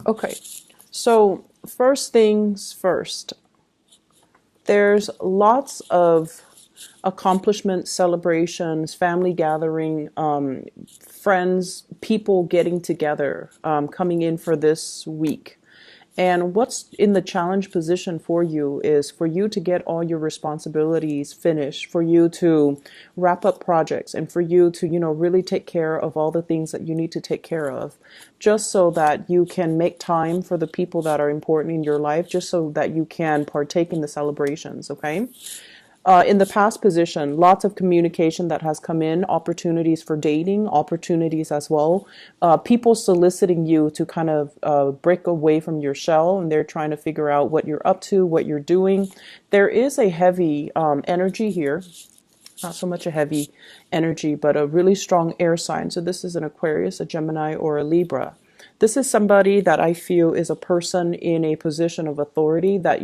Okay, so first things first, there's lots of accomplishments, celebrations, family gathering, friends, people getting together, coming in for this week. And what's in the challenge position for you is for you to get all your responsibilities finished, for you to wrap up projects, and for you to, really take care of all the things that you need to take care of, just so that you can make time for the people that are important in your life, just so that you can partake in the celebrations, okay? In the past position, lots of communication that has come in, opportunities for dating, opportunities as well. People soliciting you to kind of break away from your shell, and they're trying to figure out what you're up to, what you're doing. There is a heavy energy here. Not so much a heavy energy, but a really strong air sign. So this is an Aquarius, a Gemini, or a Libra. This is somebody that I feel is a person in a position of authority that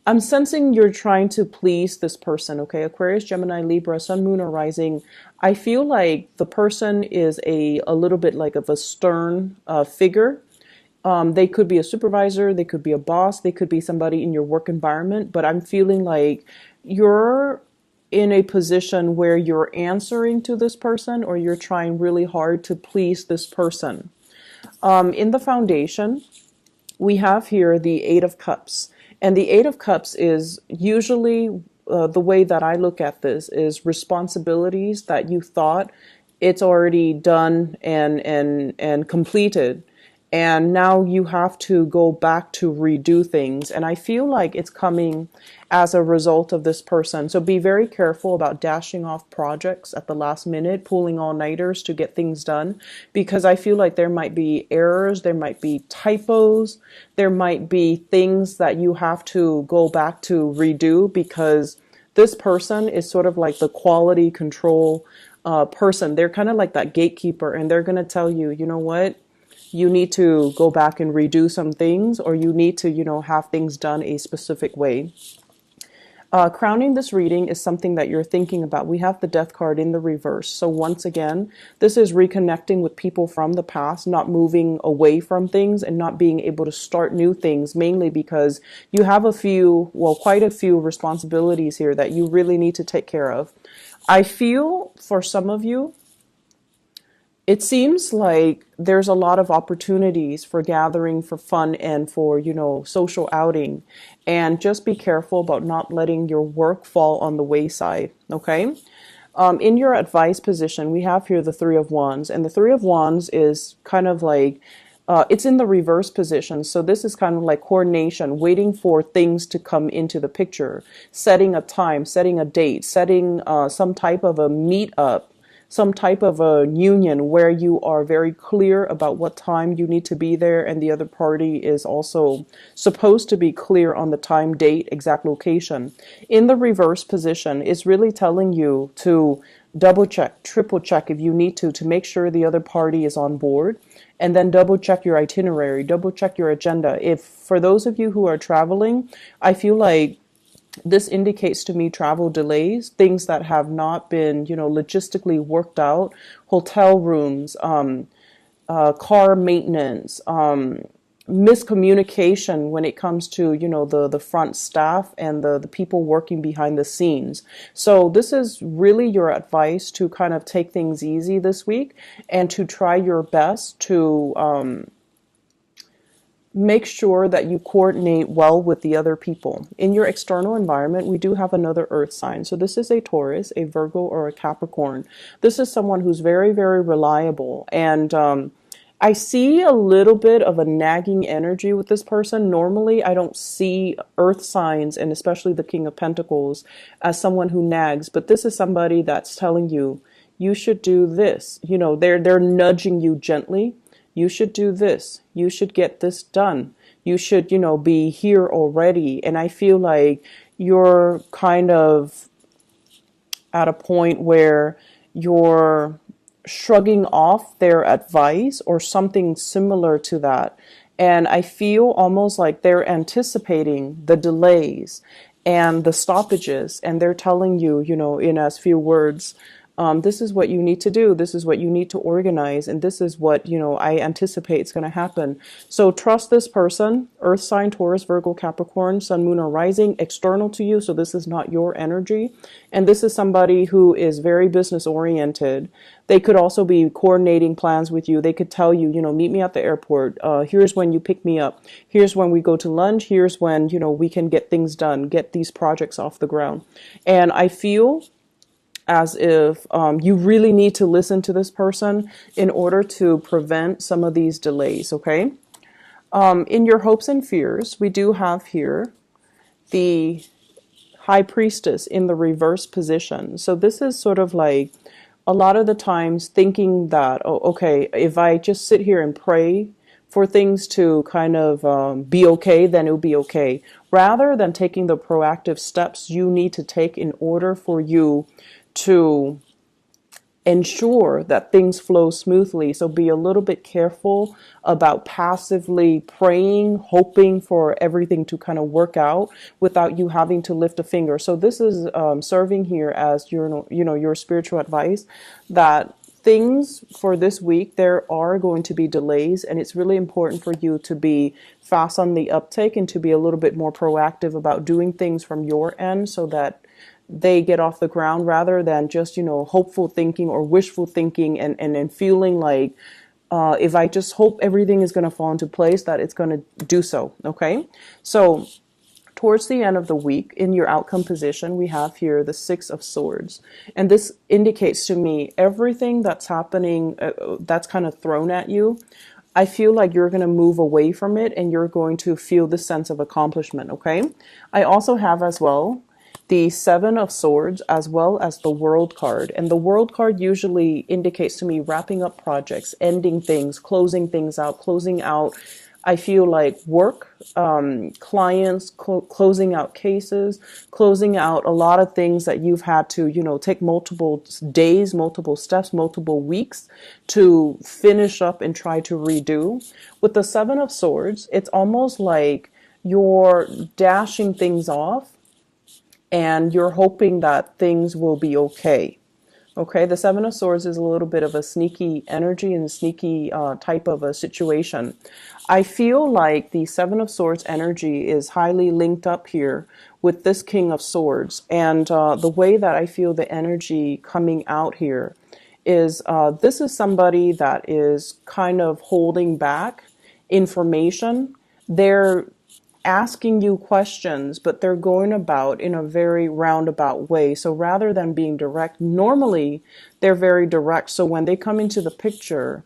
I'm sensing you're trying to please this person, okay? Aquarius, Gemini, Libra, Sun, Moon, or Rising. I feel like the person is a little bit like of a stern figure. They could be a supervisor, they could be a boss, they could be somebody in your work environment, but I'm feeling like you're in a position where you're answering to this person, or you're trying really hard to please this person. In the foundation, we have here the Eight of Cups. And the Eight of Cups is usually the way that I look at this is responsibilities that you thought it's already done and completed. And now you have to go back to redo things. And I feel like it's coming as a result of this person. So be very careful about dashing off projects at the last minute, pulling all-nighters to get things done, because I feel like there might be errors, there might be typos, there might be things that you have to go back to redo, because this person is sort of like the quality control person. They're kind of like that gatekeeper, and they're going to tell you, you know what? You need to go back and redo some things, or you need to, have things done a specific way. Crowning this reading is something that you're thinking about. We have the Death card in the reverse. So once again, this is reconnecting with people from the past, not moving away from things and not being able to start new things, mainly because you have quite a few responsibilities here that you really need to take care of. I feel for some of you, it seems like there's a lot of opportunities for gathering, for fun, and for, social outing. And just be careful about not letting your work fall on the wayside, okay? In your advice position, we have here the Three of Wands. And the Three of Wands is kind of like, it's in the reverse position. So this is kind of like coordination, waiting for things to come into the picture, setting a time, setting a date, setting some type of a meetup, some type of a union where you are very clear about what time you need to be there, and the other party is also supposed to be clear on the time, date, exact location. In the reverse position, it's really telling you to double check, triple check if you need to make sure the other party is on board, and then double check your itinerary, double check your agenda. If for those of you who are traveling, I feel like this indicates to me travel delays, things that have not been, logistically worked out, hotel rooms, car maintenance, miscommunication when it comes to, the front staff and the people working behind the scenes. So this is really your advice to kind of take things easy this week and to try your best to make sure that you coordinate well with the other people. In your external environment, we do have another earth sign. So this is a Taurus, a Virgo, or a Capricorn. This is someone who's very, very reliable. And I see a little bit of a nagging energy with this person. Normally, I don't see earth signs, and especially the King of Pentacles, as someone who nags. But this is somebody that's telling you, you should do this. They're nudging you gently. You should do this. You should get this done. You should, be here already. And I feel like you're kind of at a point where you're shrugging off their advice or something similar to that. And I feel almost like they're anticipating the delays and the stoppages. And they're telling you, in as few words, This is what you need to do. This is what you need to organize. And this is what, I anticipate is going to happen. So trust this person, Earth sign, Taurus, Virgo, Capricorn, Sun, Moon, or Rising, external to you. So this is not your energy. And this is somebody who is very business oriented. They could also be coordinating plans with you. They could tell you, meet me at the airport. Here's when you pick me up. Here's when we go to lunch. Here's when, we can get things done, get these projects off the ground. And I feel as if you really need to listen to this person in order to prevent some of these delays, okay? In your hopes and fears, we do have here the High Priestess in the reverse position. So this is sort of like a lot of the times thinking that, oh, okay, if I just sit here and pray for things to kind of be okay, then it'll be okay. Rather than taking the proactive steps you need to take in order for you to ensure that things flow smoothly. So be a little bit careful about passively praying, hoping for everything to kind of work out without you having to lift a finger. So this is serving here as your spiritual advice that things for this week, there are going to be delays, and it's really important for you to be fast on the uptake and to be a little bit more proactive about doing things from your end so that they get off the ground rather than just, hopeful thinking or wishful thinking and feeling like if I just hope everything is going to fall into place, that it's going to do so. Okay. So towards the end of the week in your outcome position, we have here the Six of Swords. And this indicates to me everything that's happening that's kind of thrown at you. I feel like you're going to move away from it and you're going to feel the sense of accomplishment. Okay. I also have as well the Seven of Swords as well as the World card. And the World card usually indicates to me wrapping up projects, ending things, closing things out, closing out, I feel like work, clients, closing out cases, closing out a lot of things that you've had to, take multiple days, multiple steps, multiple weeks to finish up and try to redo. With the Seven of Swords, it's almost like you're dashing things off and you're hoping that things will be okay. Okay, the Seven of Swords is a little bit of a sneaky energy and sneaky type of a situation. I feel like the Seven of Swords energy is highly linked up here with this King of Swords. And the way that I feel the energy coming out here is this is somebody that is kind of holding back information. They're asking you questions, but they're going about in a very roundabout way. So rather than being direct, normally they're very direct. So when they come into the picture,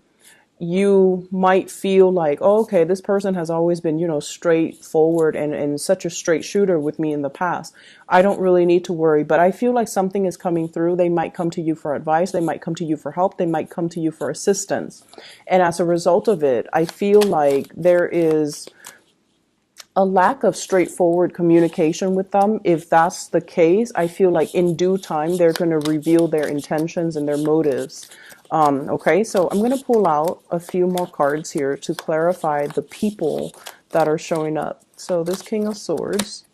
you might feel like, oh, okay, this person has always been, straightforward and such a straight shooter with me in the past. I don't really need to worry, but I feel like something is coming through. They might come to you for advice. They might come to you for help. They might come to you for assistance. And as a result of it, I feel like there is a lack of straightforward communication with them. If that's the case, I feel like in due time, they're going to reveal their intentions and their motives. Okay, so I'm going to pull out a few more cards here to clarify the people that are showing up. So this King of Swords.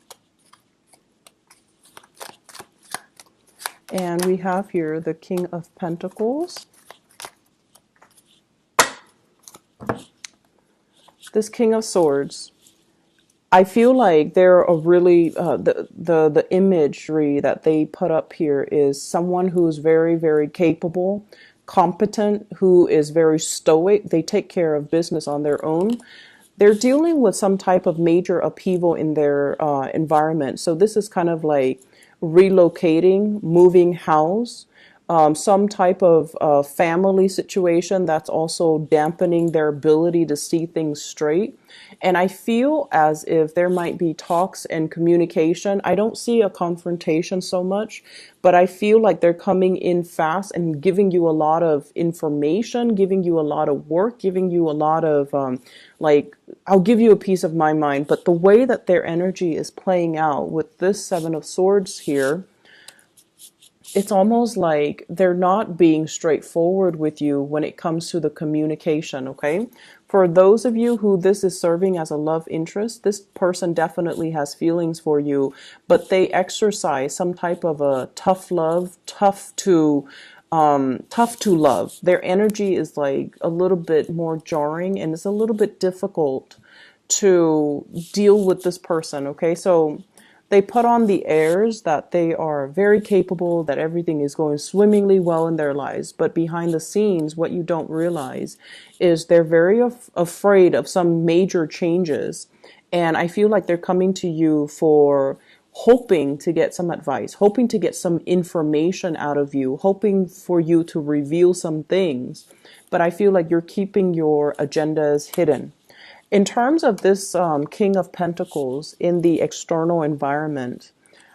And we have here the King of Pentacles. This King of Swords. I feel like they're a really, the imagery that they put up here is someone who's very, very capable, competent, who is very stoic. They take care of business on their own. They're dealing with some type of major upheaval in their environment. So this is kind of like relocating, moving house, some type of family situation that's also dampening their ability to see things straight. And I feel as if there might be talks and communication. I don't see a confrontation so much, but I feel like they're coming in fast and giving you a lot of information, giving you a lot of work, giving you a lot of I'll give you a piece of my mind. But the way that their energy is playing out with this Seven of Swords here, it's almost like they're not being straightforward with you when it comes to the communication, okay? For those of you who this is serving as a love interest, this person definitely has feelings for you, but they exercise some type of a tough love, tough to tough to love. Their energy is like a little bit more jarring, and it's a little bit difficult to deal with this person. Okay, so they put on the airs that they are very capable, that everything is going swimmingly well in their lives. But behind the scenes, what you don't realize is they're very afraid of some major changes. And I feel like they're coming to you for hoping to get some advice, hoping to get some information out of you, hoping for you to reveal some things. But I feel like you're keeping your agendas hidden. In terms of this King of Pentacles in the external environment,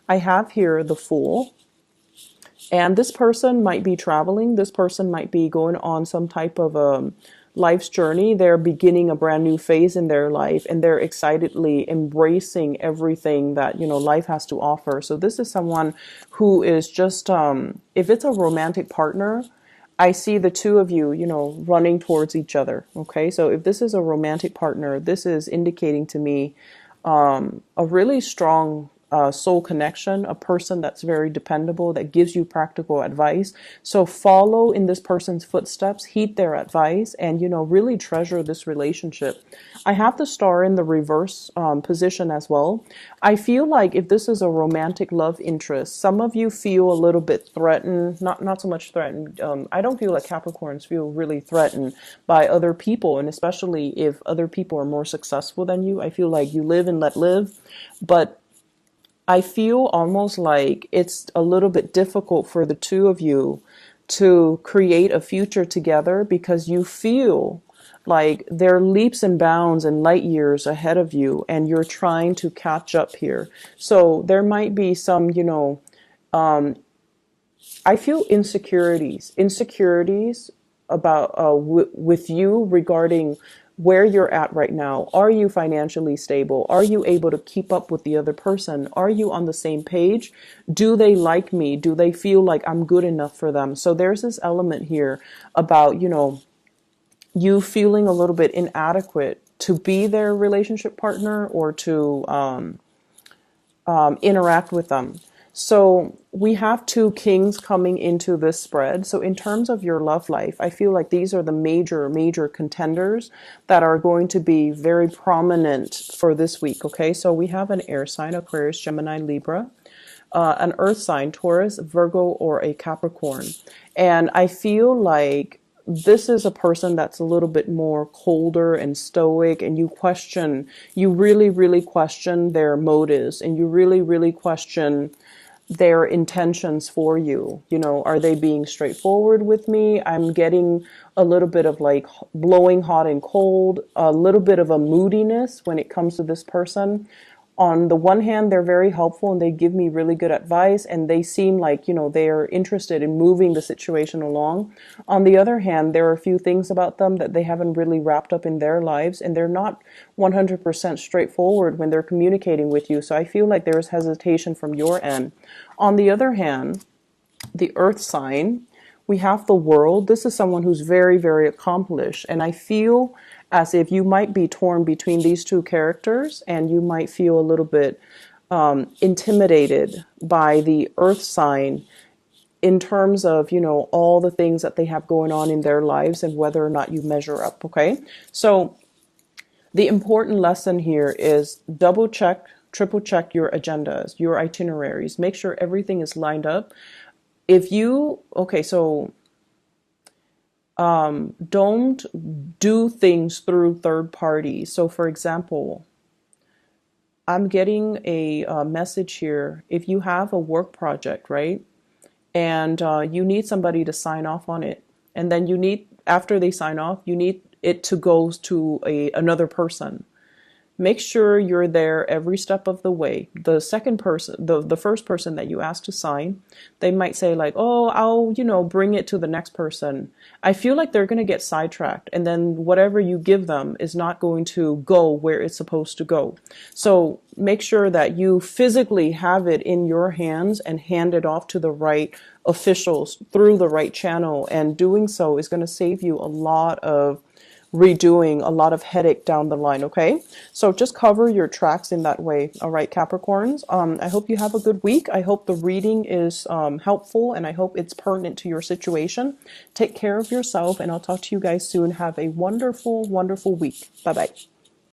I have here the Fool. And this person might be traveling. This person might be going on some type of life's journey. They're beginning a brand new phase in their life, and they're excitedly embracing everything that, life has to offer. So this is someone who is just, if it's a romantic partner, I see the two of you, running towards each other. Okay. So if this is a romantic partner, this is indicating to me a really strong soul connection, a person that's very dependable, that gives you practical advice. So follow in this person's footsteps, heed their advice, and, really treasure this relationship. I have the Star in the reverse position as well. I feel like if this is a romantic love interest, some of you feel a little bit threatened, not so much threatened. I don't feel like Capricorns feel really threatened by other people, and especially if other people are more successful than you. I feel like you live and let live, but I feel almost like it's a little bit difficult for the two of you to create a future together, because you feel like they're leaps and bounds and light years ahead of you, and you're trying to catch up here. So there might be some, I feel insecurities about with you regarding where you're at right now. Are you financially stable? Are you able to keep up with the other person? Are you on the same page? Do they like me? Do they feel like I'm good enough for them? So there's this element here about, you feeling a little bit inadequate to be their relationship partner or to interact with them. So we have two kings coming into this spread. So in terms of your love life, I feel like these are the major contenders that are going to be very prominent for this week. Okay, so we have an air sign, Aquarius, Gemini, Libra, an earth sign, Taurus, Virgo, or a Capricorn. And I feel like this is a person that's a little bit more colder and stoic, and you really question their motives, and you really question their intentions for you. Are they being straightforward with me? I'm getting a little bit of like blowing hot and cold, a little bit of a moodiness when it comes to this person. On the one hand, they're very helpful and they give me really good advice, and they seem like, they're interested in moving the situation along. On the other hand, there are a few things about them that they haven't really wrapped up in their lives, and they're not 100% straightforward when they're communicating with you. So I feel like there's hesitation from your end. On the other hand, the earth sign, we have the World. This is someone who's very accomplished, and I feel as if you might be torn between these two characters, and you might feel a little bit intimidated by the earth sign in terms of, all the things that they have going on in their lives and whether or not you measure up. Okay, so the important lesson here is double check, triple check your agendas, your itineraries. Make sure everything is lined up. Don't do things through third parties. So for example, I'm getting a message here. If you have a work project, right? And you need somebody to sign off on it. And then after they sign off, you need it to go to another person. Make sure you're there every step of the way. The second person, the first person that you ask to sign, they might say like, oh, I'll, bring it to the next person. I feel like they're going to get sidetracked, and then whatever you give them is not going to go where it's supposed to go. So make sure that you physically have it in your hands and hand it off to the right officials through the right channel. And doing so is going to save you a lot of redoing a lot of headache down the line. Okay, so just cover your tracks in that way. All right, Capricorns, I hope you have a good week. I hope the reading is helpful, and I hope it's pertinent to your situation. Take care of yourself, and I'll talk to you guys soon. Have a wonderful, wonderful week. Bye bye.